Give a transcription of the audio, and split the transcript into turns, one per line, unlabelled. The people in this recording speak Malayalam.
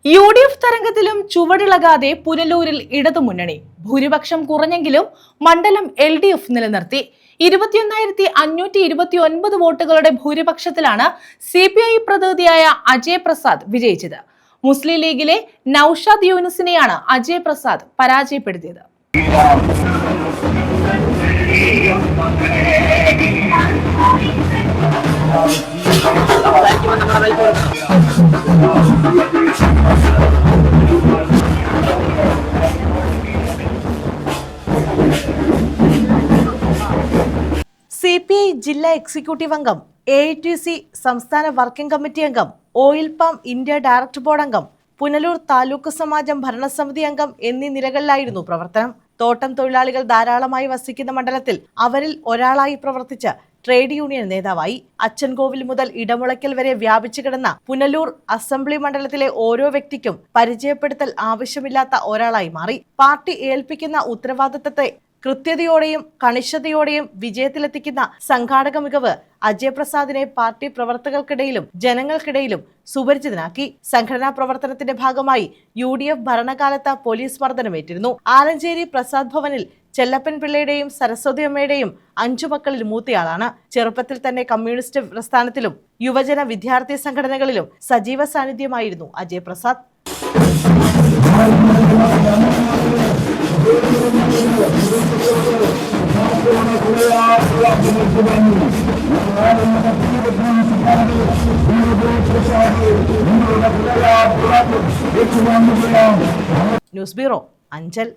UDF തരംഗത്തിലും ചുവടിളകാതെ പുനലൂരിൽ ഇടതുമുന്നണി ഭൂരിപക്ഷം കുറഞ്ഞെങ്കിലും മണ്ഡലം LDF നിലനിർത്തി 21,529 വോട്ടുകളുടെ ഭൂരിപക്ഷത്തിലാണ് CPI പ്രതിനിധിയായ അജയ് പ്രസാദ് വിജയിച്ചത്. മുസ്ലിം ലീഗിലെ നൌഷാദ് യൂനുസിനെയാണ് അജയ് പ്രസാദ് പരാജയപ്പെടുത്തിയത്. CPI ജില്ലാ എക്സിക്യൂട്ടീവ് അംഗം, AITC സംസ്ഥാന വർക്കിംഗ് കമ്മിറ്റി അംഗം, oil palm India director board അംഗം, പുനലൂർ താലൂക്ക് സമാജം ഭരണസമിതി അംഗം എന്നീ നിലകളിലായിരുന്നു പ്രവർത്തനം. തോട്ടം തൊഴിലാളികൾ ധാരാളമായി വസിക്കുന്ന മണ്ഡലത്തിൽ അവരിൽ ഒരാളായി പ്രവർത്തിച്ച ട്രേഡ് യൂണിയൻ നേതാവായി. അച്ചൻകോവിൽ മുതൽ ഇടമുളയ്ക്കൽ വരെ വ്യാപിച്ചു കിടന്ന പുനലൂർ അസംബ്ലി മണ്ഡലത്തിലെ ഓരോ വ്യക്തിക്കും പരിചയപ്പെടുത്തൽ ആവശ്യമില്ലാത്ത ഒരാളായി മാറി. പാർട്ടി ഏൽപ്പിക്കുന്ന ഉത്തരവാദിത്തത്തെ കൃത്യതയോടെയും കണിശതയോടെയും വിജയത്തിലെത്തിക്കുന്ന സംഘാടക മികവ് അജയ് പ്രസാദിനെ പാർട്ടി പ്രവർത്തകർക്കിടയിലും ജനങ്ങൾക്കിടയിലും സുപരിചിതനാക്കി. സംഘടനാ പ്രവർത്തനത്തിന്റെ ഭാഗമായി UDF ഭരണകാലത്ത് പോലീസ് മർദ്ദനമേറ്റിരുന്നു. ആലഞ്ചേരി പ്രസാദ് ഭവനിൽ ചെല്ലപ്പൻ പിള്ളയുടെയും സരസ്വതിയമ്മയുടെയും 5 മക്കളിൽ മൂത്തയാളാണ്. ചെറുപ്പത്തിൽ തന്നെ കമ്മ്യൂണിസ്റ്റ് പ്രസ്ഥാനത്തിലും യുവജന വിദ്യാർത്ഥി സംഘടനകളിലും സജീവ സാന്നിധ്യമായിരുന്നു അജയ് പ്രസാദ്. News bureau, Anchal.